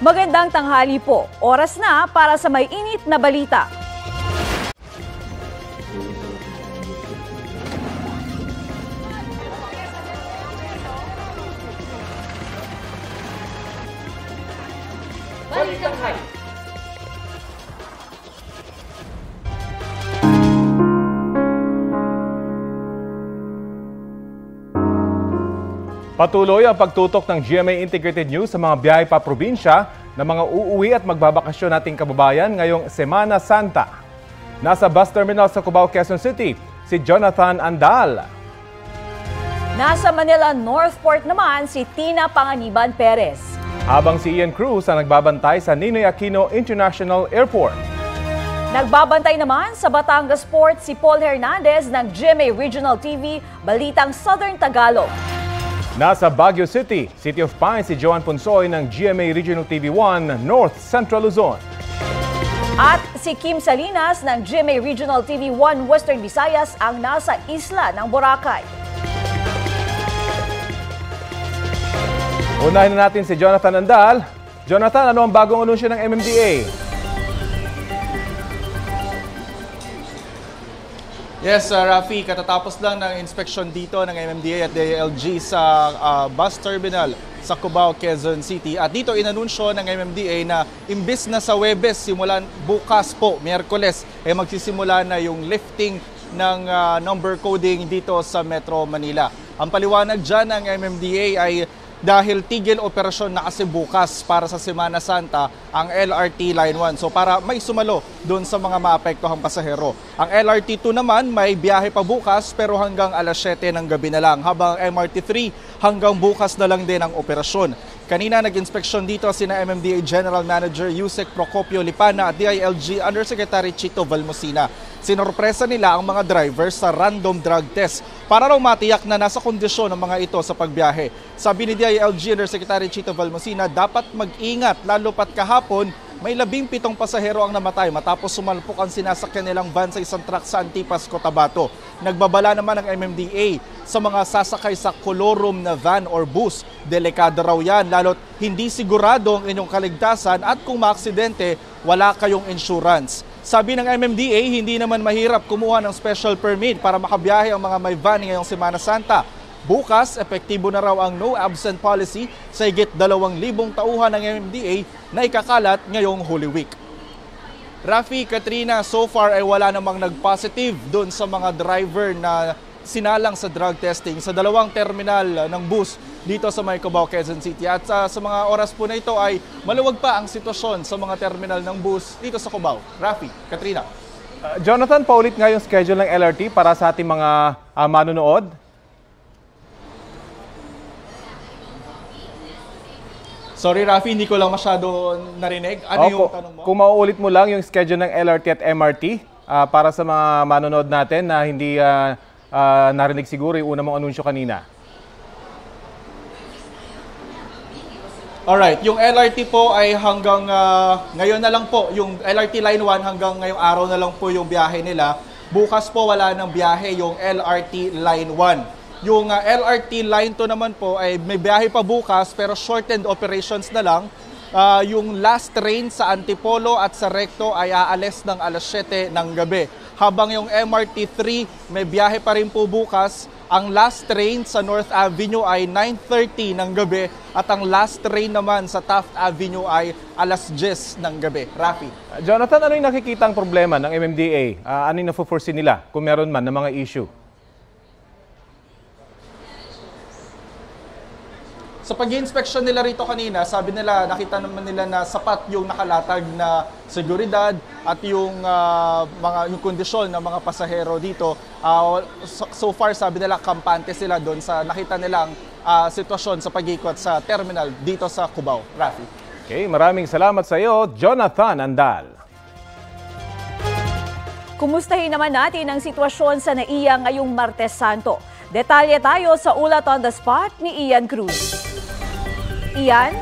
Magandang tanghali po. Oras na para sa may init na balita. Balitang high. Patuloy ang pagtutok ng GMA Integrated News sa mga biyahe pa probinsya ng mga uuwi at magbabakasyon nating kababayan ngayong Semana Santa. Nasa bus terminal sa Cubao, Quezon City, si Jonathan Andal. Nasa Manila Northport naman si Tina Panganiban Perez. Habang si Ian Cruz ang nagbabantay sa Ninoy Aquino International Airport. Nagbabantay naman sa Batangas Port si Paul Hernandez ng GMA Regional TV, Balitang Southern Tagalog. Nasa Baguio City, City of Pines, si Joan Punsoy ng GMA Regional TV 1, North Central Luzon. At si Kim Salinas ng GMA Regional TV 1, Western Visayas ang nasa isla ng Boracay. Unahin na natin si Jonathan Andal. Jonathan, ano ang bagong anunsyo ng MMDA? Yes, Rafi, katatapos lang ng inspeksyon dito ng MMDA at DILG sa bus terminal sa Cubao, Quezon City. At dito inanunsyo ng MMDA na imbis na sa Huwebes, simulan bukas po, Miyerkules, magsisimula na yung lifting ng number coding dito sa Metro Manila. Ang paliwanag dyan ng MMDA ay dahil tigil operasyon na kasi bukas para sa Semana Santa ang LRT Line 1. So para may sumalo doon sa mga maapektuhang pasahero. Ang LRT 2 naman may biyahe pa bukas pero hanggang alas 7 ng gabi na lang. Habang MRT 3 hanggang bukas na lang din ang operasyon. Kanina nag-inspeksyon dito sina MMDA General Manager Yusek Procopio Lipana at DILG Undersecretary Chito Valmosina. Sinorpresa nila ang mga drivers sa random drug test para raw matiyak na nasa kondisyon ang mga ito sa pagbiyahe. Sabi ni DILG Undersecretary Chito Valmosina, dapat mag-ingat lalo pat kahapon may 17 pasahero ang namatay matapos sumalpok ang sinasakyan nilang van sa isang truck sa Antipas, Cotabato. Nagbabala naman ang MMDA sa mga sasakay sa colorum na van or bus. Delikado raw yan lalo't hindi sigurado ang inyong kaligtasan at kung maaksidente, wala kayong insurance. Sabi ng MMDA, hindi naman mahirap kumuha ng special permit para makabiyahe ang mga may van ngayong Semana Santa. Bukas, epektibo na raw ang no absent policy sa higit 2,000 tauhan ng MMDA na ikakalat ngayong Holy Week. Rafi, Katrina, so far ay wala namang nag-positive doon sa mga driver na sinalang sa drug testing sa dalawang terminal ng bus dito sa Cubao, Quezon City. At sa mga oras po na ito ay maluwag pa ang sitwasyon sa mga terminal ng bus dito sa Cubao. Rafi, Katrina. Jonathan, paulit nga yung schedule ng LRT para sa ating mga manonood. Sorry Rafi, hindi ko lang masyado narinig. Ano yung tanong mo? Kung mauulit mo lang yung schedule ng LRT at MRT para sa mga manonood natin na hindi narinig siguro yung una mong anunsyo kanina. Alright, yung LRT po ay hanggang ngayon na lang po. Yung LRT Line 1 hanggang ngayong araw na lang po yung biyahe nila. Bukas po wala ng biyahe yung LRT Line 1. Yung LRT Line 2 naman po ay may biyahe pa bukas pero shortened operations na lang. Yung last train sa Antipolo at sa Recto ay aalis ng alas 7 ng gabi. Habang yung MRT 3 may biyahe pa rin po bukas. Ang last train sa North Avenue ay 9:30 ng gabi at ang last train naman sa Taft Avenue ay alas 10 ng gabi. Rafi. Jonathan, ano yung nakikitang problema ng MMDA? Ano yung na-foresee nila kung meron man ng mga issue? Sa pag-i-inspection nila rito kanina, sabi nila, nakita naman nila na sapat yung nakalatag na seguridad at yung yung kondisyon ng mga pasahero dito. So far, sabi nila, kampante sila doon sa nakita nilang sitwasyon sa pag-ikot sa terminal dito sa Cubao. Rafi. Okay, maraming salamat sa iyo, Jonathan Andal. Kumustahin naman natin ang sitwasyon sa NAIA ngayong Martes Santo. Detalye tayo sa ulat on the spot ni Ian Cruz. Ian?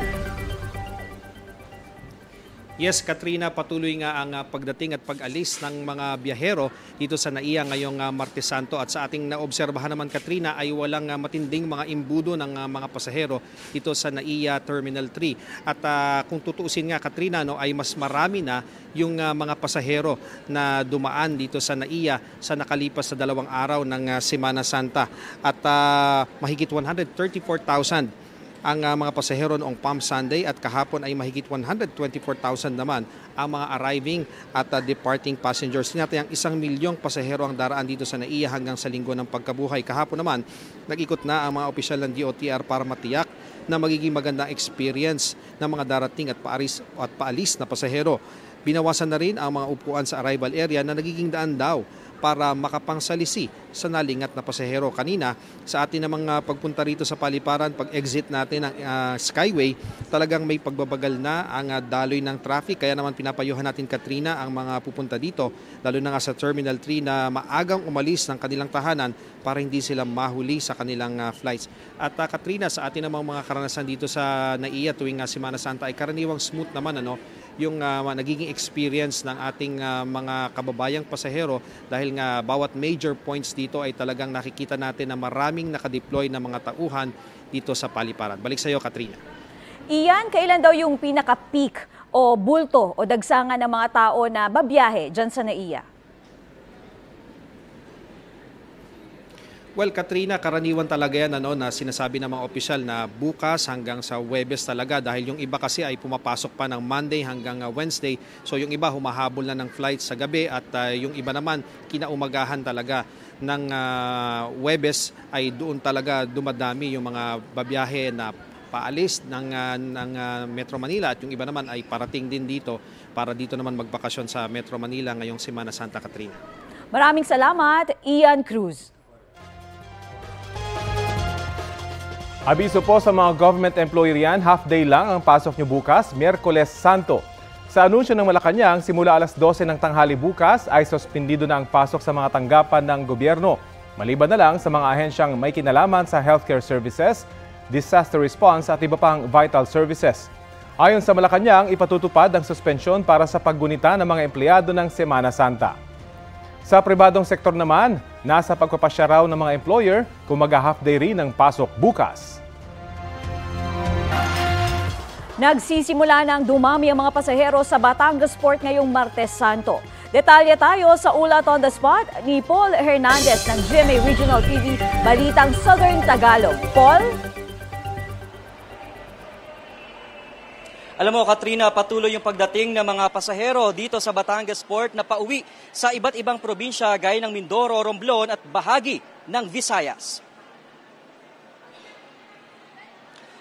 Yes, Katrina, patuloy nga ang pagdating at pag-alis ng mga biyahero dito sa NAIA ngayong Martes Santo. At sa ating naobserbahan naman, Katrina, ay walang matinding mga imbudo ng mga pasahero dito sa NAIA Terminal 3. At kung tutuusin nga, Katrina, ay mas marami na yung mga pasahero na dumaan dito sa NAIA sa nakalipas sa 2 araw ng Semana Santa. At mahigit 134,000 ang mga pasahero noong Palm Sunday at kahapon ay mahigit 124,000 naman ang mga arriving at departing passengers. Tinatayang 1 milyong pasahero ang daraan dito sa NAIA hanggang sa linggo ng pagkabuhay. Kahapon naman, nag-ikot na ang mga opisyal ng DOTR para matiyak na magiging magandang experience ng mga darating at paalis na pasahero. Binawasan na rin ang mga upuan sa arrival area na nagiging daan daw para makapangsalisi sa nalingat na pasahero. Kanina, sa atin namang pagpunta rito sa Paliparan, pag-exit natin ng Skyway, talagang may pagbabagal na ang daloy ng traffic. Kaya naman pinapayuhan natin, Katrina, ang mga pupunta dito, lalo na nga sa Terminal 3 na maagang umalis ng kanilang tahanan para hindi sila mahuli sa kanilang flights. At Katrina, sa atin namang mga karanasan dito sa NAIA tuwing Semana Santa ay karaniwang smooth naman yung nagiging experience ng ating mga kababayang pasahero dahil nga bawat major points dito ay talagang nakikita natin na maraming nakadeploy na mga tauhan dito sa Paliparan. Balik sa iyo, Katrina. Iyan, kailan daw yung pinaka-peak o bulto o dagsangan ng mga tao na babiyahe dyan sa NAIA? Well, Katrina, karaniwan talaga yan na sinasabi ng mga opisyal na bukas hanggang sa Huwebes talaga dahil yung iba kasi ay pumapasok pa ng Monday hanggang Wednesday. So yung iba humahabol na ng flight sa gabi at yung iba naman kinaumagahan talaga ng Huwebes ay doon talaga dumadami yung mga babiyahe na paalis ng Metro Manila at yung iba naman ay parating din dito para dito naman magbakasyon sa Metro Manila ngayong Semana Santa, Katrina. Maraming salamat, Ian Cruz. Abiso po sa mga government employee riyan, half-day lang ang pasok nyo bukas, Miyerkules Santo. Sa anunsyo ng Malacanang, simula alas 12 ng tanghali bukas ay suspendido na ang pasok sa mga tanggapan ng gobyerno. Maliban na lang sa mga ahensyang may kinalaman sa healthcare services, disaster response at iba pang vital services. Ayon sa Malacanang, ipatutupad ang suspensyon para sa paggunita ng mga empleyado ng Semana Santa. Sa pribadong sektor naman, nasa pagpapasya raw ng mga employer kung mag-half-day rin ang pasok bukas. Nagsisimula na ang dumami ang mga pasahero sa Batangas Port ngayong Martes Santo. Detalye tayo sa ulat on the spot ni Paul Hernandez ng GMA Regional TV, Balitang Southern Tagalog. Paul? Alam mo, Katrina, patuloy yung pagdating ng mga pasahero dito sa Batangas Port na pauwi sa iba't ibang probinsya gaya ng Mindoro, Romblon at bahagi ng Visayas.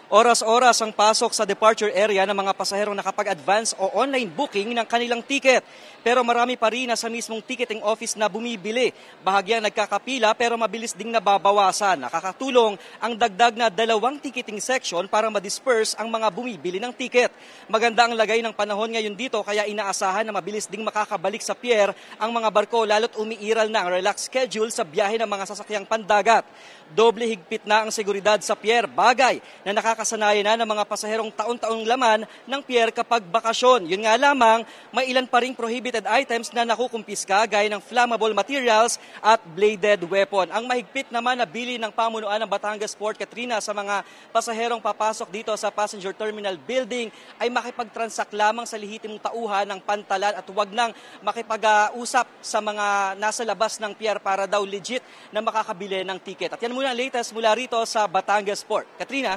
Oras-oras ang pasok sa departure area ng mga pasaherong nakapag-advance o online booking ng kanilang ticket. Pero marami pa rin sa mismong ticketing office na bumibili. Bahagyang nagkakapila pero mabilis ding nababawasan. Nakakatulong ang dagdag na 2 ticketing section para ma-disperse ang mga bumibili ng ticket. Maganda ang lagay ng panahon ngayon dito kaya inaasahan na mabilis ding makakabalik sa pier ang mga barko lalo't umiiral na ang relaxed schedule sa biyahe ng mga sasakyang pandagat. Doble higpit na ang seguridad sa pier, bagay na nakakasanayan na ng mga pasaherong taon-taong laman ng pier kapag bakasyon. Yun nga lamang, may ilan pa ring prohibited items na nakukumpiska gaya ng flammable materials at bladed weapon. Ang mahigpit naman na bili ng pamunuan ng Batangas Port, Katrina, sa mga pasaherong papasok dito sa Passenger Terminal Building ay makipag-transact lamang sa lehitimong tauhan ng pantalan at huwag nang makipag-usap sa mga nasa labas ng pier para daw legit na makakabili ng ticket. At yan muna ang latest mula rito sa Batangas Port. Katrina?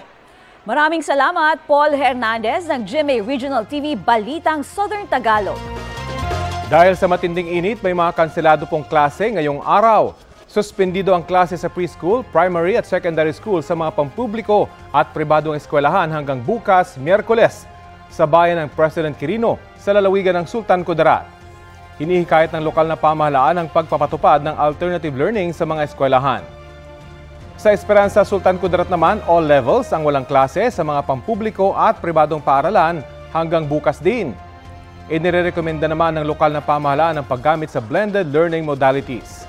Maraming salamat, Paul Hernandez ng GMA Regional TV, Balitang Southern Tagalog. Dahil sa matinding init, may mga kanselado pong klase ngayong araw. Suspendido ang klase sa preschool, primary at secondary school sa mga pampubliko at pribadong eskwelahan hanggang bukas, Miyerkules, sa bayan ng President Quirino sa lalawigan ng Sultan Kudarat. Hinihikayat ng lokal na pamahalaan ang pagpapatupad ng alternative learning sa mga eskwelahan. Sa Esperanza, Sultan Kudarat naman, all levels ang walang klase sa mga pampubliko at pribadong paaralan hanggang bukas din. Inirekomenda naman ng lokal na pamahalaan ang paggamit sa blended learning modalities.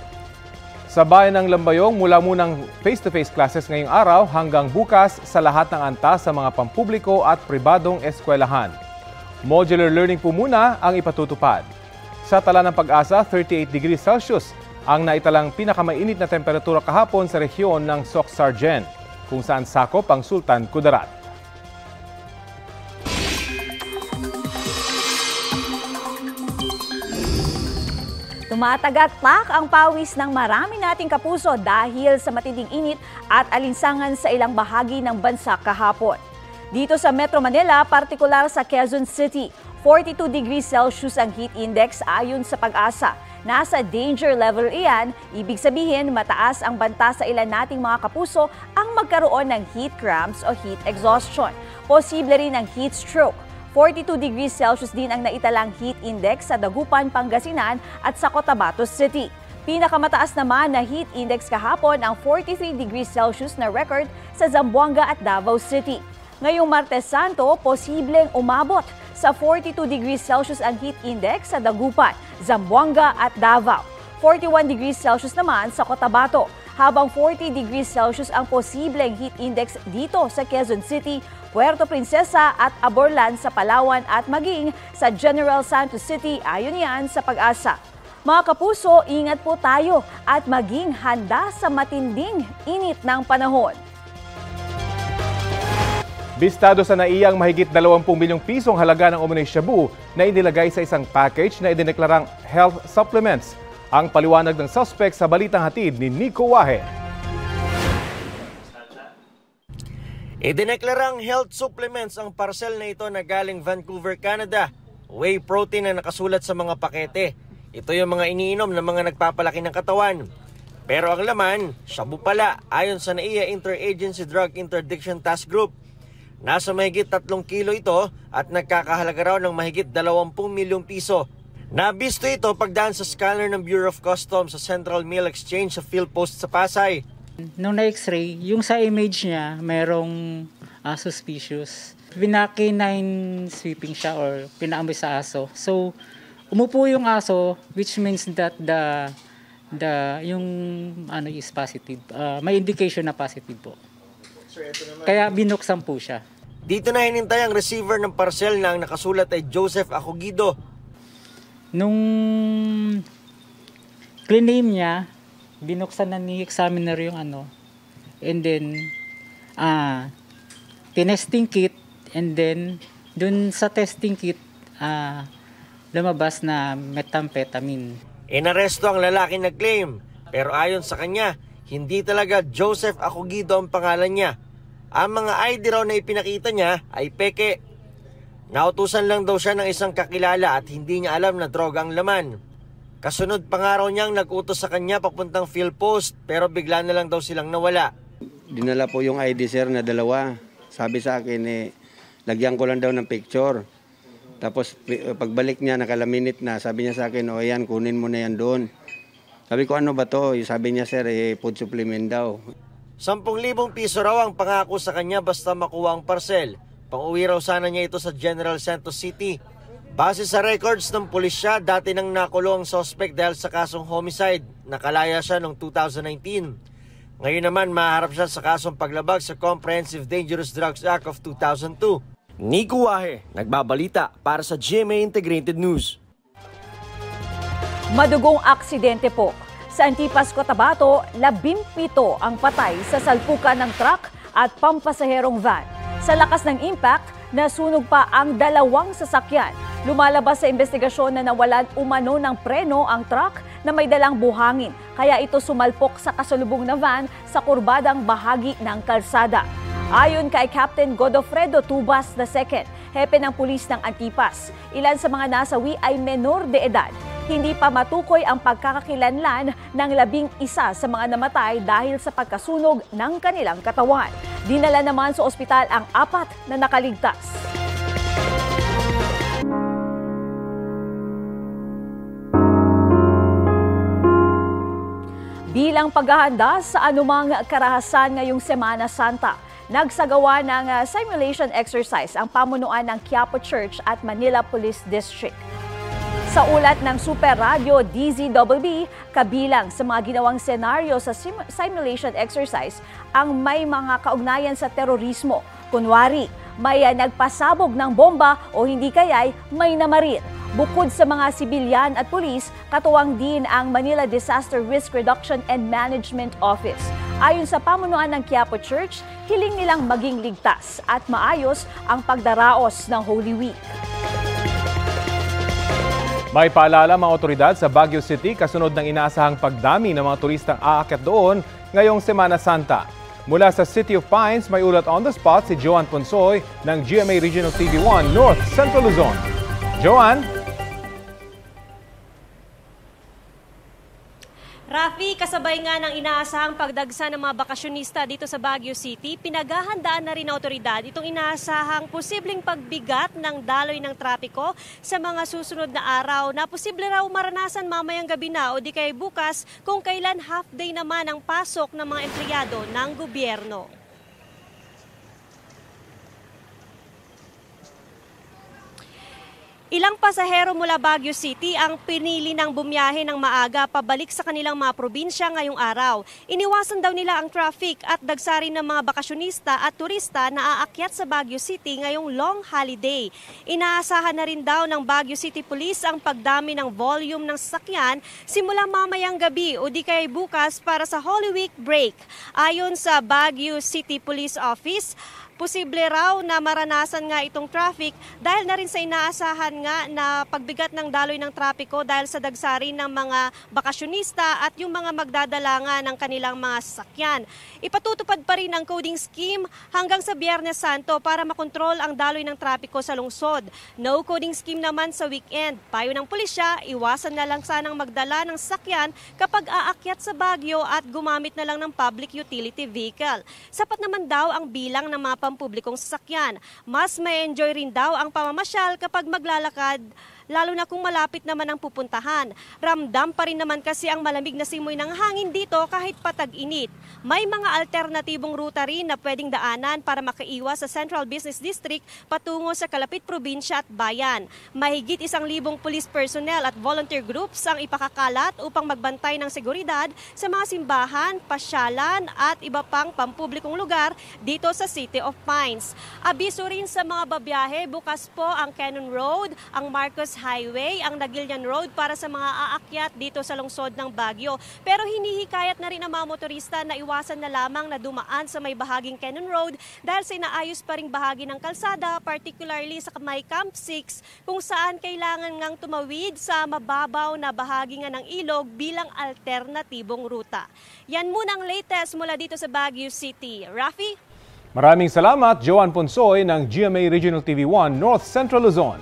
Sa bayan ng Lambayong, mula munang face-to-face classes ngayong araw hanggang bukas sa lahat ng antas sa mga pampubliko at pribadong eskwelahan. Modular learning po muna ang ipatutupad. Sa tala ng Pag-asa, 38 degrees Celsius ang naitalang pinakamainit na temperatura kahapon sa rehiyon ng Soc-Sargen, kung saan sakop ang Sultan Kudarat. Tumatagaktak ang pawis ng marami nating kapuso dahil sa matinding init at alinsangan sa ilang bahagi ng bansa kahapon. Dito sa Metro Manila, partikular sa Quezon City, 42 degrees Celsius ang heat index ayon sa Pag-asa. Nasa danger level iyan, ibig sabihin mataas ang banta sa ilan nating mga kapuso ang magkaroon ng heat cramps o heat exhaustion. Posible rin ang heat stroke. 42 degrees Celsius din ang naitalang heat index sa Dagupan, Pangasinan at sa Cotabato City. Pinakamataas naman na heat index kahapon ang 43 degrees Celsius na record sa Zamboanga at Davao City. Ngayong Martes Santo, posibleng umabot sa 42 degrees Celsius ang heat index sa Dagupan, Zamboanga at Davao. 41 degrees Celsius naman sa Cotabato, habang 40 degrees Celsius ang posibleng heat index dito sa Quezon City, Puerto Princesa at Aborlan sa Palawan at maging sa General Santos City, ayon yan sa Pag-asa. Mga kapuso, ingat po tayo at maging handa sa matinding init ng panahon. Bistado sa naiyang mahigit 20 milyong pisong halaga ng umano'y shabu na inilagay sa isang package na idineklarang health supplements. Ang paliwanag ng suspect sa balitang hatid ni Nico Wahe. Idineklarang health supplements ang parcel na ito na galing Vancouver, Canada. Whey protein na nakasulat sa mga pakete. Ito yung mga iniinom ng mga nagpapalaki ng katawan. Pero ang laman, shabu pala ayon sa NAIA Interagency Drug Interdiction Task Group. Nasa mahigit 3 kilo ito at nagkakahalaga raw ng mahigit 20 milyong piso. Nabisto ito pagdaan sa scanner ng Bureau of Customs sa Central Mail Exchange sa PhilPost sa Pasay. Nung na-x-ray, yung sa image niya, merong suspicious. Pinaka-canine sweeping siya or pinaamoy sa aso. So, umupo yung aso, which means that yung is positive. May indication na positive po. Kaya binuksan po siya. Dito na hinintay ang receiver ng parcel na ang nakasulat ay Joseph Acogido. Nung clean niya, binuksan na ni examiner yung and then tinesting kit, and then dun sa testing kit lumabas na methamphetamine. Inaresto ang lalaki nag-claim, pero ayon sa kanya, hindi talaga Joseph Acogido ang pangalan niya. Ang mga ID raw na ipinakita niya ay peke. Nautusan lang daw siya ng isang kakilala at hindi niya alam na droga ang laman. Kasunod pa nga raw niyang nag-utos sa kanya papuntang PhilPost, pero bigla na lang daw silang nawala. Dinala po yung ID sir na dalawa. Sabi sa akin lagyan ko lang daw ng picture. Tapos pagbalik niya nakalaminate na, sabi niya sa akin, ayan, kunin mo na yan doon. Sabi ko, ano ba to? Sabi niya sir, food supplement daw. 10,000 piso raw ang pangako sa kanya basta makuha ang parcel. Pang-uwi raw sana niya ito sa General Santos City. Base sa records ng pulisya, dati nang nakulong ang suspect dahil sa kasong homicide. Nakalaya siya noong 2019. Ngayon naman, maharap siya sa kasong paglabag sa Comprehensive Dangerous Drugs Act of 2002. Nico Wahe, nagbabalita para sa GMA Integrated News. Madugong aksidente po. Sa Antipas, Cotabato, 17 ang patay sa salpukan ng truck at pampasaherong van. Sa lakas ng impact, nasunog pa ang 2 sasakyan. Lumalabas sa investigasyon na nawalan umano ng preno ang truck na may dalang buhangin. Kaya ito sumalpok sa kasalubong na van sa kurbadang bahagi ng kalsada. Ayon kay Captain Godofredo Tubas II, hepe ng pulis ng Antipas, ilan sa mga nasawi ay menor de edad. Hindi pa matukoy ang pagkakakilanlan ng 11 sa mga namatay dahil sa pagkasunog ng kanilang katawan. Dinala naman sa ospital ang 4 na nakaligtas. Bilang paghahanda sa anumang karahasan ngayong Semana Santa, nagsagawa ng simulation exercise ang pamunuan ng Quiapo Church at Manila Police District. Sa ulat ng Super Radio DZBB, kabilang sa mga ginawang senaryo sa simulation exercise ang may mga kaugnayan sa terorismo. Kunwari, may nagpasabog ng bomba o hindi kaya'y may namarin. Bukod sa mga sibilyan at pulis, katuwang din ang Manila Disaster Risk Reduction and Management Office. Ayon sa pamunuan ng Quiapo Church, hiling nilang maging ligtas at maayos ang pagdaraos ng Holy Week. May paalala mga otoridad sa Baguio City kasunod ng inaasahang pagdami ng mga turistang aakyat doon ngayong Semana Santa. Mula sa City of Pines, may ulat on the spot si Joan Ponsoy ng GMA Regional TV1 North Central Luzon. Joan? Rafi, kasabay nga ng inaasahang pagdagsa ng mga bakasyonista dito sa Baguio City, pinaghahandaan na rin ng otoridad itong inaasahang posibleng pagbigat ng daloy ng trapiko sa mga susunod na araw na posible raw maranasan mamayang gabi na o di kay bukas kung kailan half day naman ang pasok ng mga empleyado ng gobyerno. Ilang pasahero mula Baguio City ang pinili ng bumiyahe ng maaga pabalik sa kanilang mga probinsya ngayong araw. Iniwasan daw nila ang traffic at dagsarin ng mga bakasyonista at turista na aakyat sa Baguio City ngayong long holiday. Inaasahan na rin daw ng Baguio City Police ang pagdami ng volume ng sasakyan simula mamayang gabi o di kaya bukas para sa Holy Week break. Ayon sa Baguio City Police Office, posible raw na maranasan nga itong traffic dahil na rin sa inaasahan nga na pagbigat ng daloy ng trapiko dahil sa dagsarin ng mga bakasyonista at yung mga magdadala nga ng kanilang mga sasakyan. Ipatutupad pa rin ang coding scheme hanggang sa Biyernes Santo para makontrol ang daloy ng trapiko sa lungsod. No coding scheme naman sa weekend. Payo ng pulisya, iwasan na lang sanang magdala ng sasakyan kapag aakyat sa Baguio at gumamit na lang ng public utility vehicle. Sapat naman daw ang bilang ng mga pampublikong sasakyan. Mas may enjoy rin daw ang pamamasyal kapag maglalakad, lalo na kung malapit naman ang pupuntahan. Ramdam pa rin naman kasi ang malamig na simoy ng hangin dito kahit patag-init. May mga alternatibong ruta rin na pwedeng daanan para makaiwas sa Central Business District patungo sa kalapit probinsya at bayan. Mahigit 1,000 police personnel at volunteer groups ang ipakakalat upang magbantay ng seguridad sa mga simbahan, pasyalan at iba pang pampublikong lugar dito sa City of Pines. Abiso rin sa mga babiyahe, bukas po ang Cannon Road, ang Marcos Highway, ang Nagilian Road para sa mga aakyat dito sa lungsod ng Baguio. Pero hinihikayat na rin ang mga motorista na iwasan na lamang na dumaan sa may bahaging Cannon Road dahil sa inaayos pa ring bahagi ng kalsada, particularly sa may Camp 6 kung saan kailangan ngang tumawid sa mababaw na bahagi nga ng ilog bilang alternatibong ruta. Yan muna ang latest mula dito sa Baguio City. Rafi? Maraming salamat, Joan Ponsoy ng GMA Regional TV1 North Central Luzon.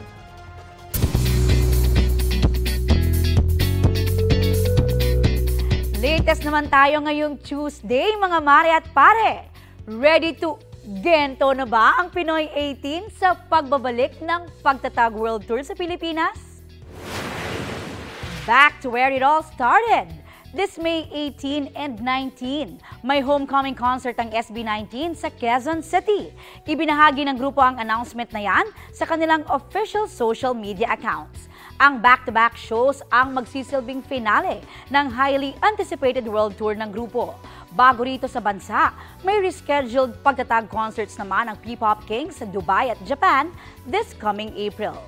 Latest naman tayo ngayong Tuesday, mga mare at pare. Ready to gento na ba ang Pinoy 18 sa pagbabalik ng Pagtatag World Tour sa Pilipinas? Back to where it all started. This May 18 and 19, may homecoming concert ang SB19 sa Quezon City. Ibinahagi ng grupo ang announcement na yan sa kanilang official social media accounts. Ang back-to-back shows ang magsisilbing finale ng highly anticipated world tour ng grupo. Bago rito sa bansa, may rescheduled pagtatag concerts naman ng P-Pop Kings sa Dubai at Japan this coming April.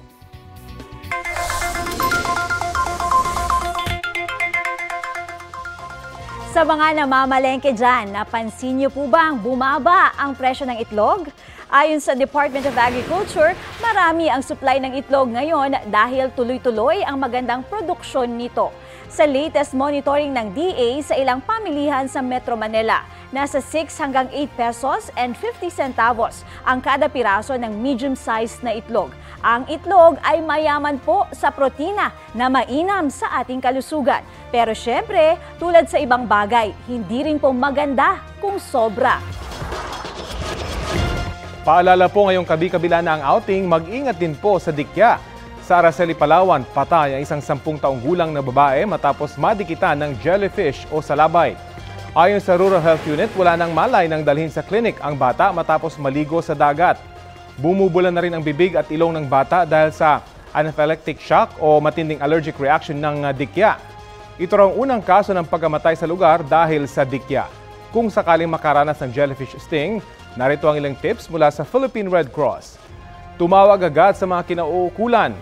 Sa mga namamalengke dyan, napansin niyo po ba ang bumaba ang presyo ng itlog? Ayon sa Department of Agriculture, marami ang supply ng itlog ngayon dahil tuloy-tuloy ang magandang produksyon nito. Sa latest monitoring ng DA sa ilang pamilihan sa Metro Manila, nasa 6 hanggang 8 pesos and 50 centavos ang kada piraso ng medium-sized na itlog. Ang itlog ay mayaman po sa protina na mainam sa ating kalusugan. Pero syempre, tulad sa ibang bagay, hindi rin po maganda kung sobra. Paalala po ngayong kabi-kabila na ang outing, mag-ingat din po sa dikya. Sa Araceli, Palawan, patay ang isang 10 taong gulang na babae matapos madikitan ng jellyfish o salabay. Ayon sa Rural Health Unit, wala nang malay nang dalhin sa klinik ang bata matapos maligo sa dagat. Bumubula na rin ang bibig at ilong ng bata dahil sa anaphylactic shock o matinding allergic reaction ng dikya. Ito raw ang unang kaso ng pagkamatay sa lugar dahil sa dikya. Kung sakaling makaranas ng jellyfish sting, Narito ang ilang tips mula sa Philippine Red Cross. Tumawag agad sa mga kinauukulan.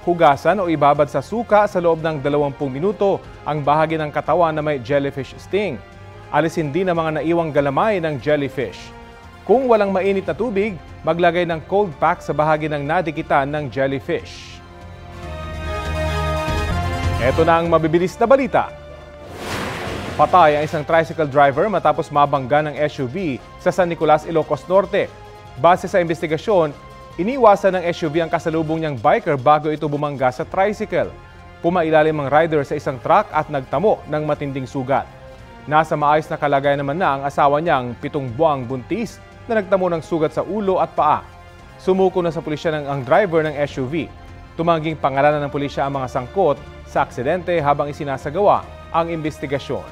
Hugasan o ibabad sa suka sa loob ng 20 minuto ang bahagi ng katawan na may jellyfish sting. Alisin din ang mga naiwang galamay ng jellyfish. Kung walang mainit na tubig, maglagay ng cold pack sa bahagi ng nadikitan ng jellyfish. Ito na ang mabibilis na balita. Patay ang isang tricycle driver matapos mabangga ng SUV sa San Nicolas, Ilocos Norte. Base sa investigasyon, iniwasan ng SUV ang kasalubong niyang biker bago ito bumangga sa tricycle. Pumailalim ang rider sa isang truck at nagtamo ng matinding sugat. Nasa maayos na kalagayan naman na ang asawa niyang 7 buwang buntis na nagtamo ng sugat sa ulo at paa. Sumuko na sa pulisya ang driver ng SUV. Tumangging pangalanan ng pulisya ang mga sangkot sa aksidente habang isinasagawa ang investigasyon.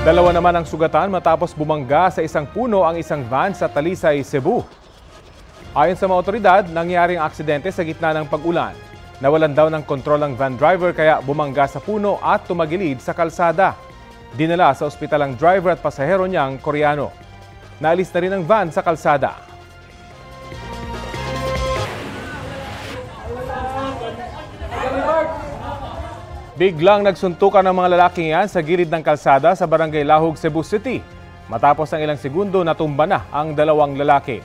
2 naman ang sugatan matapos bumangga sa isang puno ang isang van sa Talisay, Cebu. Ayon sa mga otoridad, nangyari ang aksidente sa gitna ng pag-ulan. Nawalan daw ng kontrol ang van driver kaya bumangga sa puno at tumagilid sa kalsada. Dinala sa ospital ang driver at pasahero niyang Koreano. Naalis na rin ang van sa kalsada. Biglang nagsuntukan ng mga lalaking yan sa gilid ng kalsada sa Barangay Lahog, Cebu City. Matapos ng ilang segundo, natumba na ang 2 lalaki.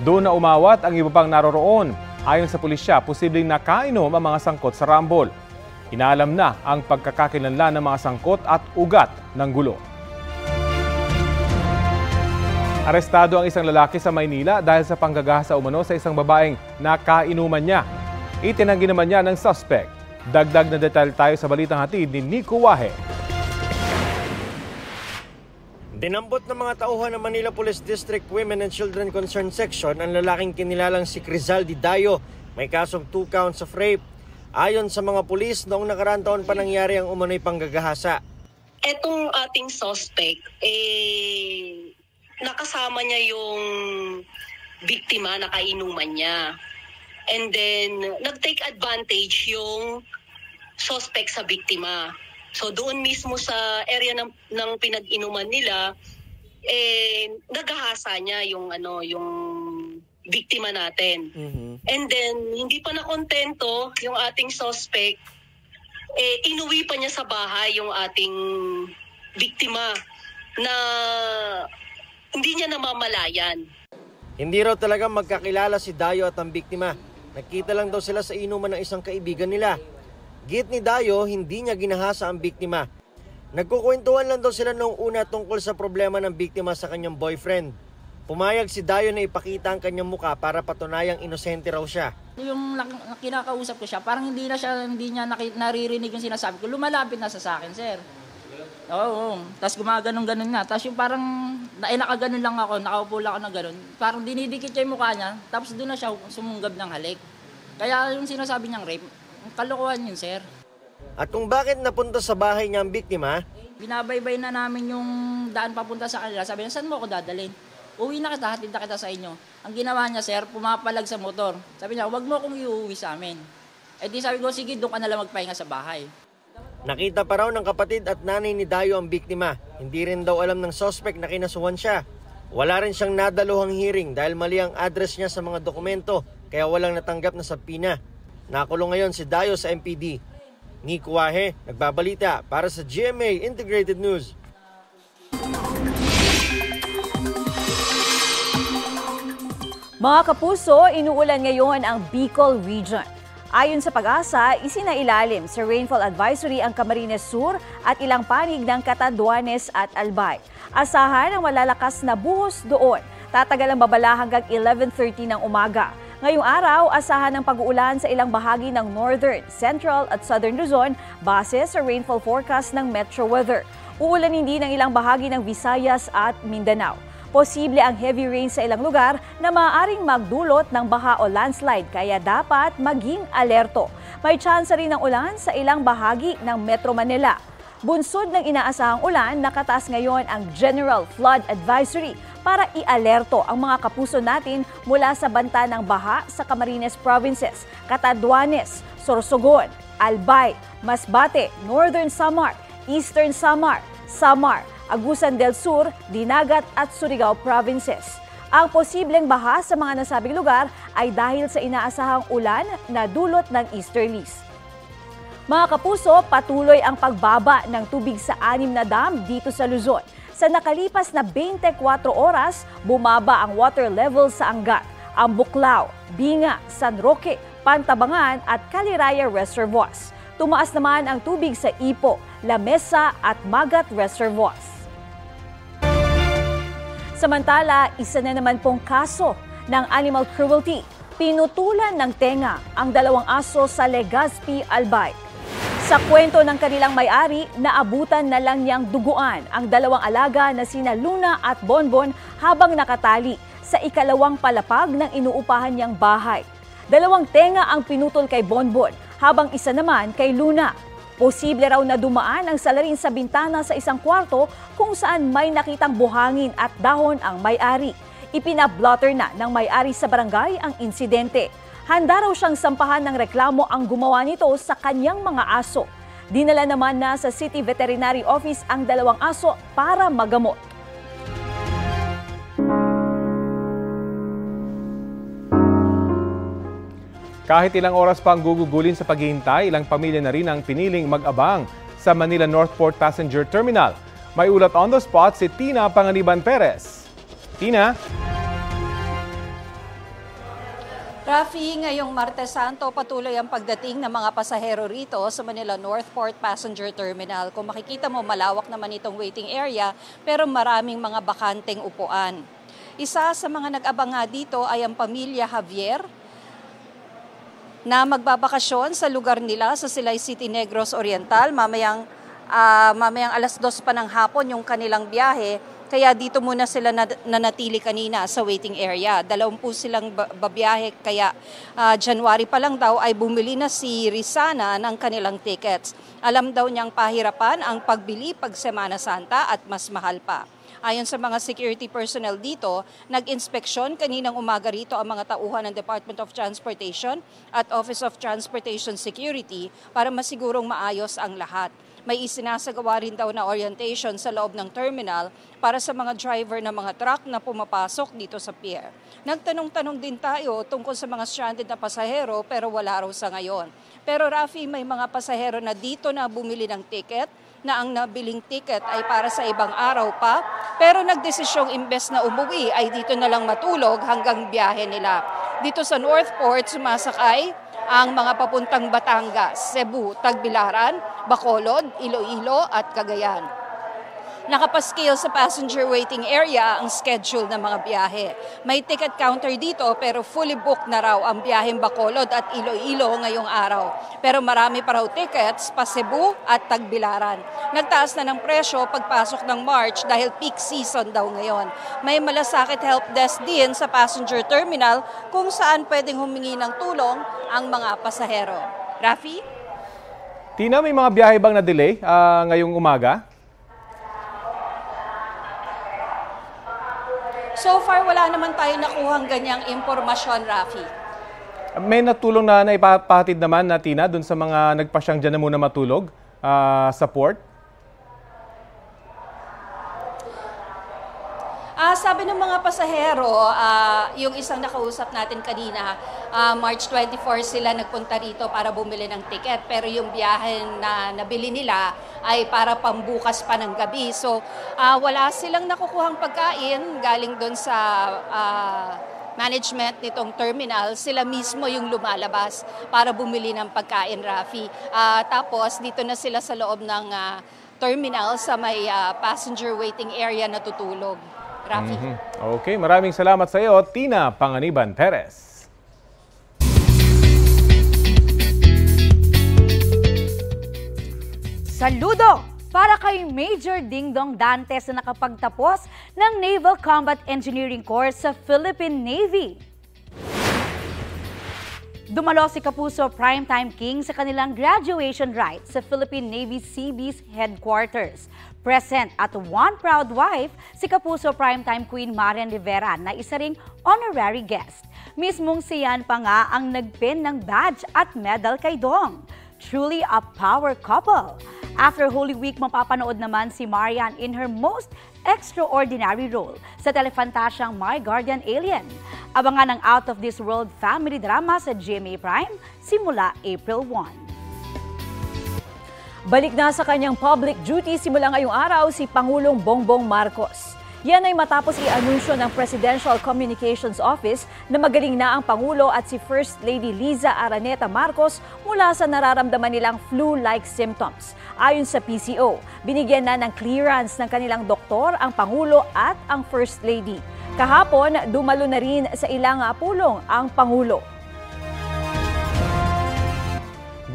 Doon na umawat ang iba pang naroroon. Ayon sa pulisya, posibleng nakainom ang mga sangkot sa rambol. Inaalam na ang pagkakakilanlan ng mga sangkot at ugat ng gulo. Arestado ang isang lalaki sa Maynila dahil sa panggagahasa umano sa isang babaeng nakainuman niya. Itinanggi naman niya ng suspect. Dagdag na detalye tayo sa balitang hatid ni Nico Wahe. Dinambot ng mga tauhan ng Manila Police District Women and Children Concerned Section ang lalaking kinilalang si Crizaldi Dayo. May kasong 2 counts of rape. Ayon sa mga pulis, noong nakaraang taon pa nangyari ang umano'y panggagahasa. Etong ating suspect, nakasama niya yung biktima, nakainuman niya. And then, nag-take advantage yung suspect sa biktima. So doon mismo sa area ng pinag-inuman nila, nagahasa niya yung biktima natin. And then, hindi pa nakontento yung ating suspect, inuwi pa niya sa bahay yung ating biktima na hindi niya namamalayan. Hindi raw talaga magkakilala si Dayo at ang biktima. Nagkita lang daw sila sa inuman ng isang kaibigan nila. Git ni Dayo, hindi niya ginahasa ang biktima. Nagkukwentuhan lang daw sila noong una tungkol sa problema ng biktima sa kanyang boyfriend. Pumayag si Dayo na ipakita ang kanyang muka para patunayang inosente raw siya. Yung kinakausap ko siya, parang hindi niya naririnig yung sinasabi ko. Lumalapit na sa akin, sir. Oo. Tapos gumaganon-ganon na. Tapos yung parang nakaganon lang ako, nakaupo lang ako na ganon. Parang dinidikit niya yung mukha niya, tapos doon na siya sumunggab ng halik. Kaya yung sinasabi niyang rape, kalokohan yun, sir. At kung bakit napunta sa bahay niya ang biktima? Binabaybay na namin yung daan papunta sa kanila. Sabi niya, saan mo ako dadalhin? Uwi na kita, hatid na kita sa inyo. Ang ginawa niya, sir, pumapalag sa motor. Sabi niya, wag mo akong iuwi sa amin. Eh di sabi ko, sige, doon ka nalang magpahinga sa bahay. Nakita pa raw ng kapatid at nanay ni Dayo ang biktima. Hindi rin daw alam ng suspect na kinasuhan siya. Wala rin siyang nadaluhang hearing dahil mali ang address niya sa mga dokumento, kaya walang natanggap na subpoena. Nakulong ngayon si Dayo sa MPD. Nico Wahe, nagbabalita para sa GMA Integrated News. Mga kapuso, inuulan ngayon ang Bicol Region. Ayon sa Pag-asa, isinailalim sa rainfall advisory ang Camarines Sur at ilang panig ng Catanduanes at Albay. Asahan ang malalakas na buhos doon. Tatagal ang babala hanggang 11:30 ng umaga. Ngayong araw, asahan ang pag-uulan sa ilang bahagi ng Northern, Central at Southern Luzon base sa rainfall forecast ng Metro Weather. Uulanin din ng ilang bahagi ng Visayas at Mindanao. Posible ang heavy rain sa ilang lugar na maaaring magdulot ng baha o landslide kaya dapat maging alerto. May tsansa rin ng ulan sa ilang bahagi ng Metro Manila. Bunsod ng inaasahang ulan, nakataas ngayon ang General Flood Advisory para i-alerto ang mga kapuso natin mula sa banta ng baha sa Camarines Provinces, Catanduanes, Sorsogon, Albay, Masbate, Northern Samar, Eastern Samar, Samar Agusan del Sur, Dinagat at Surigao provinces. Ang posibleng baha sa mga nasabing lugar ay dahil sa inaasahang ulan na dulot ng easterlies. Mga kapuso, patuloy ang pagbaba ng tubig sa 6 na dam dito sa Luzon. Sa nakalipas na 24 oras, bumaba ang water level sa Angat, ang Buklao, Binga, San Roque, Pantabangan at Caliraya reservoirs. Tumaas naman ang tubig sa Ipo, Lamesa at Magat reservoirs. Samantala, isa na naman pong kaso ng animal cruelty. Pinutulan ng tenga ang 2 aso sa Legazpi, Albay. Sa kwento ng kanilang may-ari, naabutan na lang niyang duguan ang 2 alaga na sina Luna at Bonbon habang nakatali sa ikalawang palapag ng inuupahan niyang bahay. 2 tenga ang pinutol kay Bonbon habang isa naman kay Luna. Posible raw na dumaan ang salarin sa bintana sa isang kwarto kung saan may nakitang buhangin at dahon ang may-ari. Ipinablotter na ng may-ari sa barangay ang insidente. Handa raw siyang sampahan ng reklamo ang gumawa nito sa kanyang mga aso. Dinala naman na sa City Veterinary Office ang 2 aso para magamot. Kahit ilang oras pa ang gugugulin sa paghihintay, ilang pamilya na rin ang piniling mag-abang sa Manila Northport Passenger Terminal. May ulat on the spot si Tina Panganiban Perez. Tina? Rafi, ngayong Martes Santo, patuloy ang pagdating ng mga pasahero rito sa Manila Northport Passenger Terminal. Kung makikita mo, malawak naman itong waiting area pero maraming mga bakanteng upuan. Isa sa mga nag-abang nga dito ay ang pamilya Javier, na magbabakasyon sa lugar nila sa Silay City, Negros Oriental. Mamayang alas 2 pa ng hapon yung kanilang biyahe, kaya dito muna sila nanatili kanina sa waiting area. 20 silang babiyahe, kaya January pa lang daw ay bumili na si Rizana ng kanilang tickets. Alam daw niyang pahirapan ang pagbili pag Semana Santa at mas mahal pa. Ayon sa mga security personnel dito, nag-inspeksyon kaninang umaga rito ang mga tauhan ng Department of Transportation at Office of Transportation Security para masigurong maayos ang lahat. May isinasagawa rin daw na orientation sa loob ng terminal para sa mga driver ng mga truck na pumapasok dito sa pier. Nagtanong-tanong din tayo tungkol sa mga stranded na pasahero pero wala raw sa ngayon. Pero Rafi, may mga pasahero na dito na bumili ng ticket na ang nabiling ticket ay para sa ibang araw pa, pero nagdesisyong imbes na umuwi ay dito na lang matulog hanggang biyahe nila. Dito sa Northport, sumasakay ang mga papuntang Batangas, Cebu, Tagbilaran, Bacolod, Iloilo at Cagayan. Nakapaskil sa passenger waiting area ang schedule ng mga biyahe. May ticket counter dito pero fully booked na raw ang biyaheng Bacolod at Iloilo ngayong araw. Pero marami pa raw tickets pa Cebu at Tagbilaran. Nagtaas na ng presyo pagpasok ng March dahil peak season daw ngayon. May malasakit help desk din sa passenger terminal kung saan pwedeng humingi ng tulong ang mga pasahero. Rafi? Tina, may mga biyahe bang na-delay ngayong umaga? So far, wala naman tayo nakuhang ganyang impormasyon, Rafi. May natulong na ipapahatid naman na Tina dun sa mga nagpasyang dyan na muna matulog sa port? Sabi ng mga pasahero, yung isang nakausap natin kanina, March 24 sila nagpunta rito para bumili ng ticket. Pero yung biyahe na nabili nila ay para pambukas pa ng gabi. So wala silang nakukuhang pagkain galing doon sa management nitong terminal. Sila mismo yung lumalabas para bumili ng pagkain, Rafi. Tapos dito na sila sa loob ng terminal sa may passenger waiting area na tutulog. Rafi. Okay, maraming salamat sa iyo, Tina Panganiban Perez. Saludo para kay Major Dingdong Dantes na nakapagtapos ng Naval Combat Engineering Course sa Philippine Navy. Dumalo si Kapuso Primetime King sa kanilang graduation rites sa Philippine Navy Seabees Headquarters. Present at one proud wife, si Kapuso Primetime Queen Marian Rivera na isa ring honorary guest. Mismong siyan pa nga ang nagpin ng badge at medal kay Dong. Truly a power couple. After Holy Week, mapapanood naman si Marian in her most extraordinary role sa telefantasyang My Guardian Alien. Abangan ang Out of This World family drama sa GMA Prime simula April 1. Balik na sa kanyang public duty simula ngayong araw si Pangulong Bongbong Marcos. Yan ay matapos i-anunsyo ng Presidential Communications Office na magaling na ang Pangulo at si First Lady Liza Araneta Marcos mula sa nararamdaman nilang flu-like symptoms. Ayon sa PCO, binigyan na ng clearance ng kanilang doktor ang Pangulo at ang First Lady. Kahapon, dumalo na rin sa ilang pulong ang Pangulo.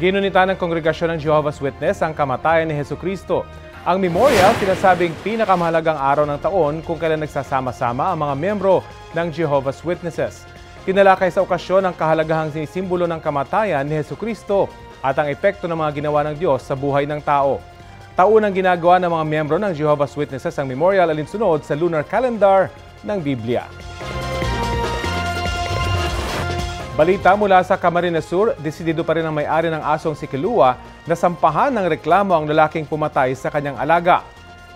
Ginunita ng Kongregasyon ng Jehovah's Witness ang kamatayan ni Jesucristo. Ang memorial, sinasabing pinakamahalagang araw ng taon kung kailan nagsasama-sama ang mga miyembro ng Jehovah's Witnesses. Tinalakay sa okasyon ang kahalagahang sinisimbolo ng kamatayan ni Jesucristo at ang epekto ng mga ginawa ng Diyos sa buhay ng tao. Taunang ginagawa ng mga miyembro ng Jehovah's Witnesses ang memorial alinsunod sa lunar calendar ng Biblia. Balita mula sa Camarines Sur, desidido pa rin ang may-ari ng asong si Kilua na sampahan ng reklamo ang lalaking pumatay sa kanyang alaga.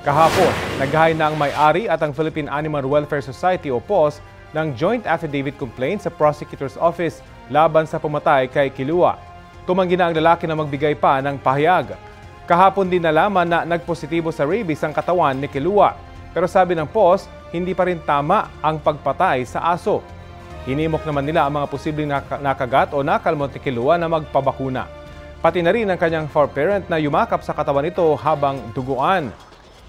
Kahapon, naghahay na ang may-ari at ang Philippine Animal Welfare Society o PAWS ng joint affidavit complaint sa Prosecutor's Office laban sa pumatay kay Kilua. Tumanggi na ang lalaki na magbigay pa ng pahayag. Kahapon din nalaman na nagpositibo sa rabies ang katawan ni Kilua. Pero sabi ng PAWS, hindi pa rin tama ang pagpatay sa aso. Hinimok naman nila ang mga posibleng nakagat o nakalmot ni Kilua na magpabakuna. Pati na rin ang kanyang foreparent na yumakap sa katawan nito habang duguan.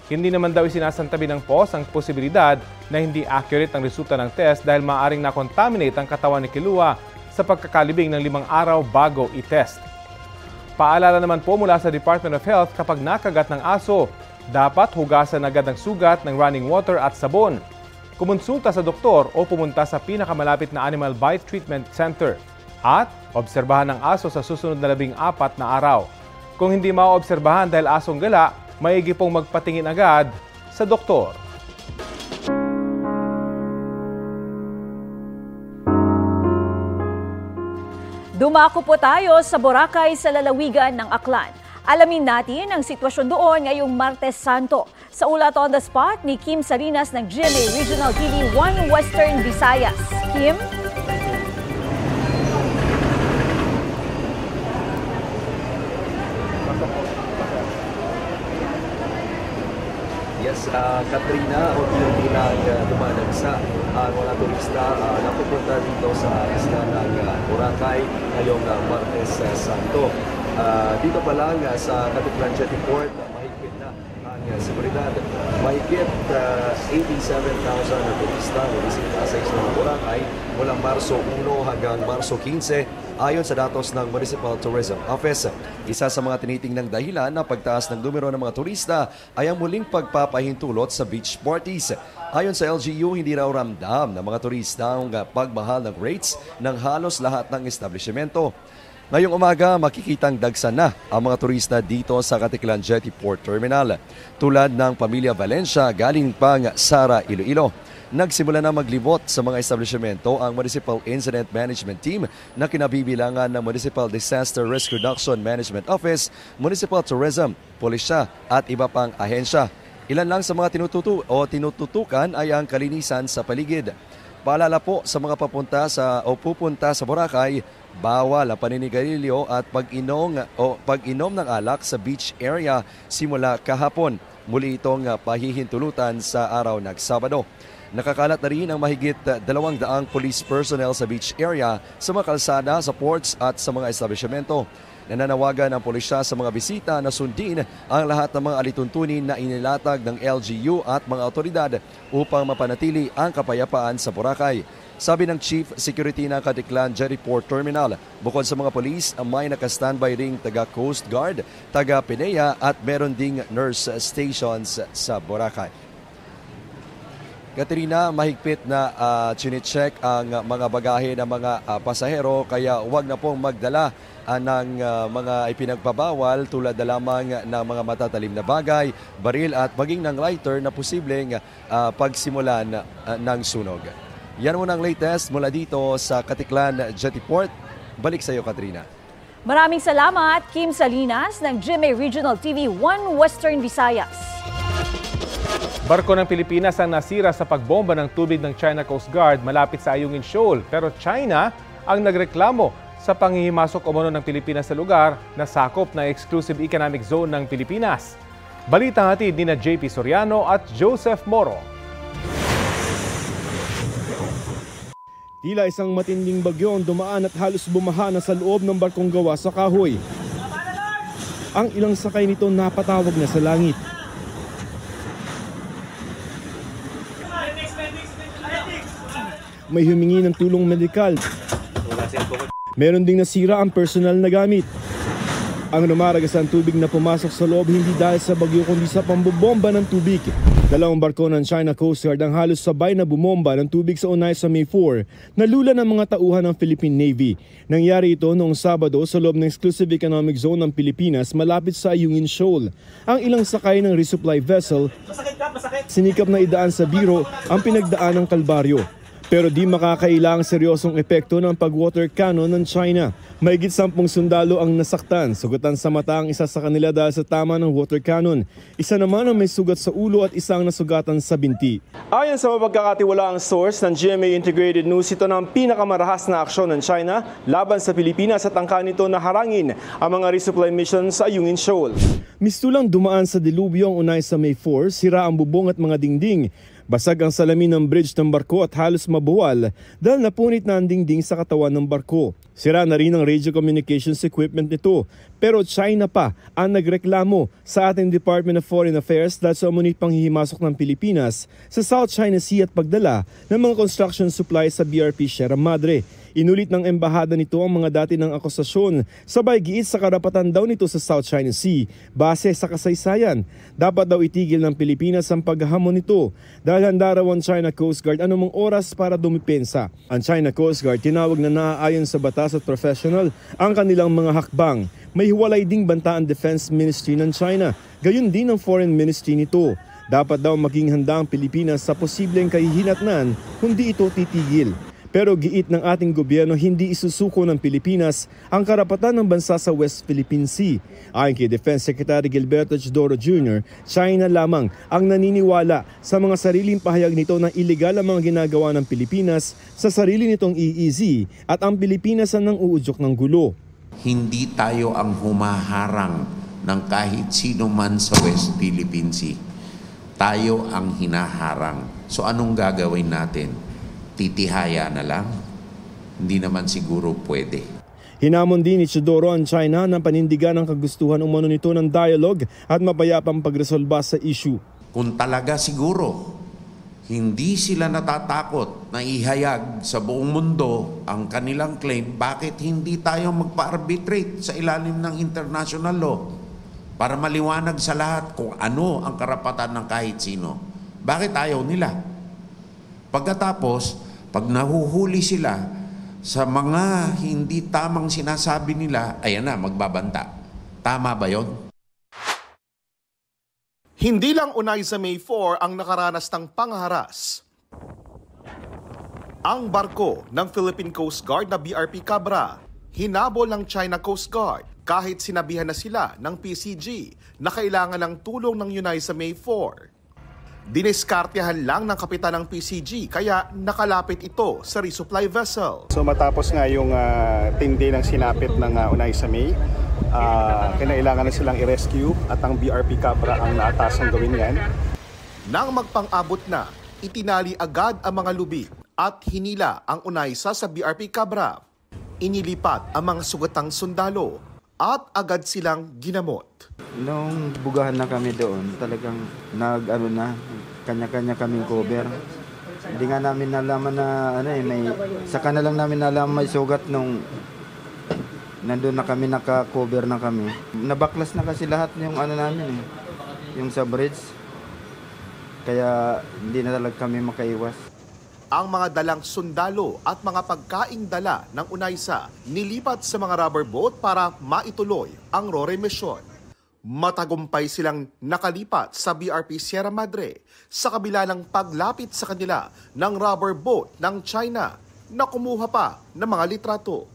Hindi naman daw isinasantabi ng PAWS ang posibilidad na hindi accurate ang resulta ng test dahil maaaring na-contaminate ang katawan ni Kilua sa pagkakalibing ng 5 araw bago i-test. Paalala naman po mula sa Department of Health kapag nakagat ng aso, dapat hugasan agad ang sugat ng running water at sabon. Kumonsulta sa doktor o pumunta sa pinakamalapit na Animal Bite Treatment Center at obserbahan ang aso sa susunod na 14 na araw. Kung hindi maobserbahan dahil asong gala, maigi pong magpatingin agad sa doktor. Dumako po tayo sa Boracay sa lalawigan ng Aklan. Alamin natin ang sitwasyon doon ngayong Martes Santo. Sa ulat on the spot ni Kim Salinas ng GMA Regional TV 1 Western Visayas. Kim? Yes, Katrina, unti-unti lang dumadagsa ang mga turista na pupunta dito sa isla ng Boracay ngayong Martes Santo. Dito pa lang sa Katiklan Jetty Port, mahigpit na ang seguridad. Mahigpit 87,000 na turista bumisita sa isla ng Boracay mula Marso 1 hanggang Marso 15 ayon sa datos ng Municipal Tourism Office. Isa sa mga tinitingnang dahilan ng pagtaas ng numero ng mga turista ay ang muling pagpapahintulot sa beach parties. Ayon sa LGU, hindi raw ramdam ng mga turista ang pagmahal ng rates ng halos lahat ng establishmento. Ngayong umaga, makikitang dagsan na ang mga turista dito sa Katiklan Jetty Port Terminal. Tulad ng pamilya Valencia galing pang Sara, Iloilo. Nagsimula na maglibot sa mga establishmento ang Municipal Incident Management Team na kinabibilangan ng Municipal Disaster Risk Reduction Management Office, Municipal Tourism, Pulisya at iba pang ahensya. Ilan lang sa mga tinututukan ay ang kalinisan sa paligid. Paalala po sa mga pupunta sa Boracay, bawal ang paninigarilyo at pag-inom ng alak sa beach area simula kahapon. Muli itong pahihintulutan sa araw ng Sabado. Nakakalat na rin ang mahigit 200 police personnel sa beach area, sa mga kalsada, sa ports at sa mga establishmento. Nananawagan ang pulisya sa mga bisita na sundin ang lahat ng mga alituntunin na inilatag ng LGU at mga otoridad upang mapanatili ang kapayapaan sa Boracay. Sabi ng Chief Security ng Katiklan Jetty Port Terminal, bukod sa mga polis, may naka-standby ring taga Coast Guard, taga PINEA at meron ding nurse stations sa Boracay. Katrina, mahigpit na chine-check ang mga bagahe ng mga pasahero kaya huwag na pong magdala ng mga ipinagbabawal tulad na lamang ng mga matatalim na bagay, baril at maging ng lighter na posibleng pagsimulan ng sunog. Yan muna ang latest mula dito sa Katiklan Jetty Port. Balik sa iyo, Katrina. Maraming salamat, Kim Salinas ng GMA Regional TV 1 Western Visayas. Barko ng Pilipinas ang nasira sa pagbomba ng tubig ng China Coast Guard malapit sa Ayungin Shoal. Pero China ang nagreklamo sa panghihimasok umano ng Pilipinas sa lugar na sakop na Exclusive Economic Zone ng Pilipinas. Balita hatid ni JP Soriano at Joseph Moro. Tila isang matinding bagyo ang dumaan at halos bumaha na sa loob ng barkong gawa sa kahoy. Ang ilang sakay nito napatawag na sa langit. May humingi ng tulong medikal. Meron ding nasira ang personal na gamit. Ang lumaragas ang tubig na pumasok sa loob hindi dahil sa bagyo kundi sa pambobomba ng tubig. Dalawang barko ng China Coast Guard ang halos sabay na bumomba ng tubig sa Unay sa May 4, nalula ng mga tauhan ng Philippine Navy. Nangyari ito noong Sabado sa loob ng Exclusive Economic Zone ng Pilipinas malapit sa Ayungin Shoal. Ang ilang sakay ng resupply vessel, sinikap na idaan sa biro ang pinagdaan ng kalbaryo. Pero di makakailang seryosong epekto ng pag-water cannon ng China. Mahigit 10 sundalo ang nasaktan, sugatan sa mata ang isa sa kanila dahil sa tama ng water cannon. Isa naman ang may sugat sa ulo at isang nasugatan sa binti. Ayon sa mapagkakatiwalaang source ng GMA Integrated News, ito na ang pinakamarahas na aksyon ng China laban sa Pilipinas at angka nito na harangin ang mga resupply mission sa Ayungin Shoal. Mistulang dumaan sa dilubyo ang Unay sa May 4, sira ang bubong at mga dingding. Basag ang salamin ng bridge ng barko at halos mabuwal dahil napunit na ang dingding sa katawan ng barko. Sira na rin ang radio communications equipment nito. Pero China pa ang nagreklamo sa ating Department of Foreign Affairs dahil sa umunit panghihimasok ng Pilipinas sa South China Sea at pagdala ng mga construction supplies sa BRP Sierra Madre. Inulit ng embahada nito ang mga dati ng akusasyon, sabay giit sa karapatan daw nito sa South China Sea. Base sa kasaysayan, dapat daw itigil ng Pilipinas ang paghahamon nito dahil handa raw ang China Coast Guard anumang oras para dumipensa. Ang China Coast Guard tinawag na naaayon sa batas at professional ang kanilang mga hakbang. May hiwalay ding banta ang Defense Ministry ng China, gayon din ang Foreign Ministry nito. Dapat daw maging handa ang Pilipinas sa posibleng kahihinatnan kung di ito titigil. Pero giit ng ating gobyerno hindi isusuko ng Pilipinas ang karapatan ng bansa sa West Philippine Sea. Ayon kay Defense Secretary Gilberto Chodoro Jr., China lamang ang naniniwala sa mga sariling pahayag nito na iligal ang mga ginagawa ng Pilipinas sa sarili nitong EEZ at ang Pilipinas ang uudyok ng gulo. Hindi tayo ang humaharang ng kahit sino man sa West Philippine Sea. Tayo ang hinaharang. So anong gagawin natin? Titihaya na lang? Hindi naman siguro pwede. Hinamon din ni Chodoro ang China na panindigan ang kagustuhan umano nito ng dialogue at mapayapang pagresolba sa issue. Kung talaga siguro hindi sila natatakot na ihayag sa buong mundo ang kanilang claim, bakit hindi tayo magpa-arbitrate sa ilalim ng international law para maliwanag sa lahat kung ano ang karapatan ng kahit sino? Bakit ayaw nila? Pagkatapos, pag nahuhuli sila sa mga hindi tamang sinasabi nila, ayan na, magbabanta. Tama ba yon? Hindi lang Unay sa May 4 ang nakaranas ng pangharas. Ang barko ng Philippine Coast Guard na BRP Cabra, hinabol ng China Coast Guard kahit sinabihan na sila ng PCG na kailangan ng tulong ng Unay sa May 4. Diniskartehan lang ng kapitan ng PCG kaya nakalapit ito sa resupply vessel. So matapos nga yung tindi ng sinapit ng Unay sa May, kinailangan na silang i-rescue at ang BRP Cabra ang naatasang gawin yan. Nang magpang-abot na, itinali agad ang mga lubid at hinila ang Unaysa sa BRP Cabra. Inilipat ang mga sugatang sundalo at agad silang ginamot. Nung bugahan na kami doon, talagang kanya-kanya kaming cover. Hindi nga namin nalaman na saka na lang namin nalaman may sugat nung nandun na kami, naka-cover na kami. Nabaklas na kasi lahat yung namin yung sa bridge. Kaya hindi na talaga kami makaiwas. Ang mga dalang sundalo at mga pagkaing dala ng Unaysa nilipat sa mga rubber boat para maituloy ang RORE mission. Matagumpay silang nakalipat sa BRP Sierra Madre sa kabila ng paglapit sa kanila ng rubber boat ng China na kumuha pa ng mga litrato.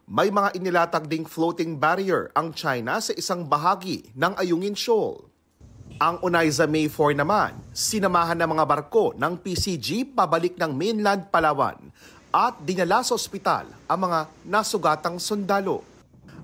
May mga inilatag ding floating barrier ang China sa isang bahagi ng Ayungin Shoal. Ang Onaiza May 4 naman, sinamahan ng mga barko ng PCG pabalik ng mainland Palawan at dinala sa ospital ang mga nasugatang sundalo.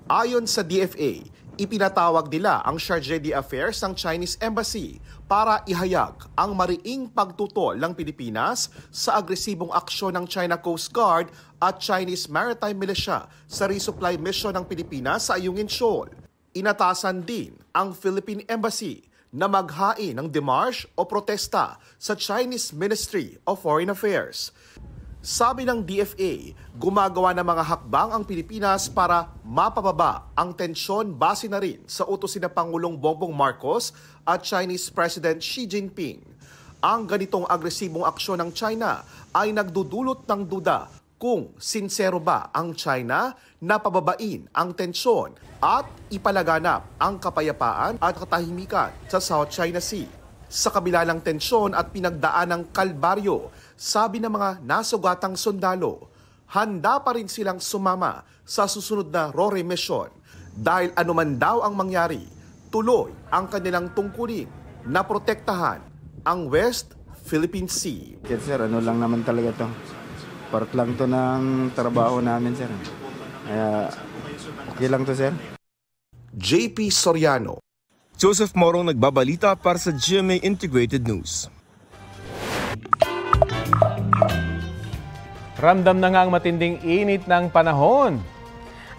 Ayon sa DFA, ipinatawag nila ang Charge d'Affaires ng Chinese Embassy para ihayag ang mariing pagtutol ng Pilipinas sa agresibong aksyon ng China Coast Guard at Chinese Maritime Militia sa resupply mission ng Pilipinas sa Ayungin Shoal. Inatasan din ang Philippine Embassy na maghain ng demarche o protesta sa Chinese Ministry of Foreign Affairs. Sabi ng DFA, gumagawa ng mga hakbang ang Pilipinas para mapababa ang tensyon base na rin sa utos ni Pangulong Bongbong Marcos at Chinese President Xi Jinping. Ang ganitong agresibong aksyon ng China ay nagdudulot ng duda kung sinsero ba ang China na pababain ang tensyon at ipalaganap ang kapayapaan at katahimikan sa South China Sea. Sa kabila ng tensyon at pinagdaan ng kalbaryo, sabi ng mga nasugatang sundalo, handa pa rin silang sumama sa susunod na RORE mission dahil anuman daw ang mangyari, tuloy ang kanilang tungkulin na protektahan ang West Philippine Sea. Yes, sir, ano lang naman talaga to. Part lang to ng trabaho namin, sir. Kaya okay lang to, sir. JP Soriano, Joseph Morong nagbabalita para sa GMA Integrated News. Ramdam na nga ang matinding init ng panahon.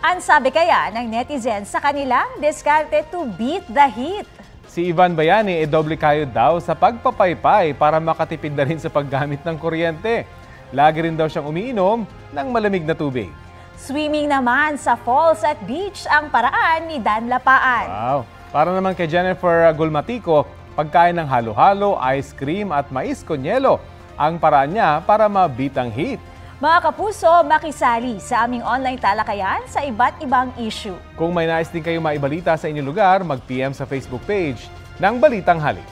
Ang sabi kaya ng netizens sa kanilang diskarte to beat the heat. Si Ivan Bayani doble kayod daw sa pagpapaypay para makatipid na rin sa paggamit ng kuryente. Lagi rin daw siyang umiinom ng malamig na tubig. Swimming naman sa falls at beach ang paraan ni Dan Lapaan. Wow! Para naman kay Jennifer Gulmatico, pagkain ng halo-halo, ice cream at mais con hielo ang paraan niya para mabit ang heat. Mga kapuso, makisali sa aming online talakayan sa iba't ibang issue. Kung may nais din kayo maibalita sa inyong lugar, mag-PM sa Facebook page ng Balitang Halik.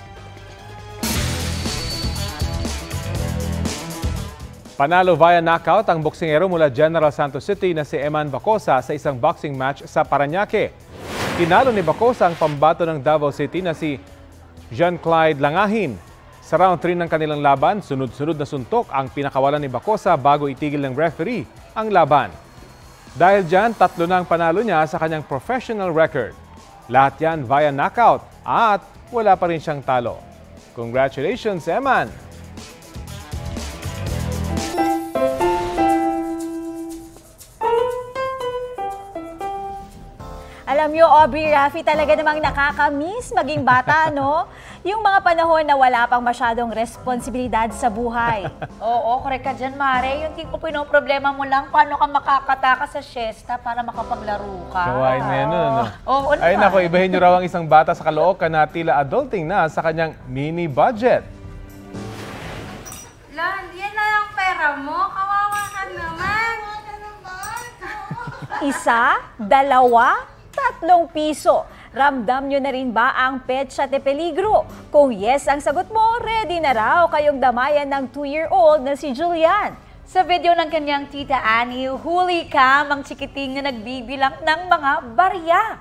Panalo via knockout ang boksingero mula General Santos City na si Eman Bacosa sa isang boxing match sa Parañaque. Tinalo ni Bacosa ang pambato ng Davao City na si Jean-Clyde Langahin. Sa round 3 ng kanilang laban, sunod-sunod na suntok ang pinakawalan ni Bacosa bago itigil ng referee ang laban. Dahil dyan, 3 na ang panalo niya sa kanyang professional record. Lahat yan via knockout at wala pa rin siyang talo. Congratulations, Eman! Alam nyo, Aubrey, Rafi, talaga namang nakakamiss maging bata, no? Yung mga panahon na wala pang masyadong responsibilidad sa buhay. Oo, correct ka dyan, Mare. Yung tipo pinoproblema mo lang, paano ka makakataka sa siesta para makapaglaro ka. Gawain mo yan, ano? Oo, ano Ay, ba? nako, ibahin nyo raw ang isang bata sa Caloocan na tila adulting na sa kanyang mini budget. Lan, yan na yung pera mo. Kawawa ka naman. 1, 2, 3 piso. Ramdam nyo na rin ba ang petsa de peligro? Kung yes ang sagot mo, ready na raw kayong damayan ng 2-year-old na si Julian. Sa video ng kanyang tita Annie, huli cam ang chikiting na nagbibilang ng mga barya.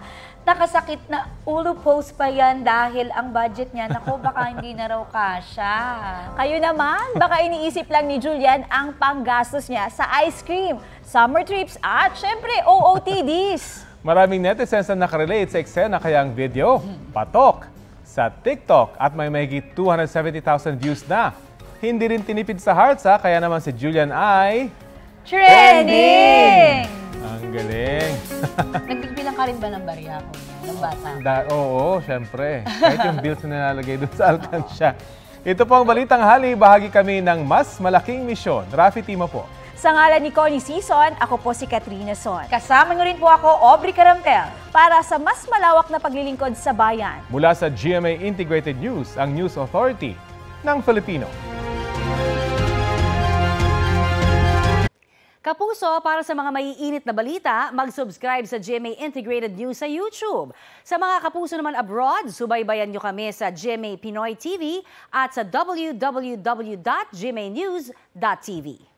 Nakasakit na ulo post pa yan dahil ang budget niya, naku, baka hindi na raw kasya. Kayo naman, baka iniisip lang ni Julian ang panggastos niya sa ice cream, summer trips at syempre OOTDs. Maraming netizens na nakarelate sa eksena kaya ang video, patok sa TikTok at may mahigit 270,000 views na. Hindi rin tinipid sa hearts kaya naman si Julian ay... Trending! Ang galing! Nagbibilang ka rin ba ng barya ko ng bata? Oo, syempre. Kahit yung bills na nilalagay doon sa alkansya. Ito po ang Balitang Hali, bahagi kami ng mas malaking misyon. Rafi Tima po. Sa ngalan ni Connie Sison, ako po si Katrina Son. Kasama nyo rin po ako, Aubrey Carampel. Para sa mas malawak na paglilingkod sa bayan. Mula sa GMA Integrated News, ang News Authority ng Filipino. Kapuso, para sa mga maiinit na balita, mag-subscribe sa GMA Integrated News sa YouTube. Sa mga kapuso naman abroad, subaybayan nyo kami sa GMA Pinoy TV at sa www.gmanews.tv.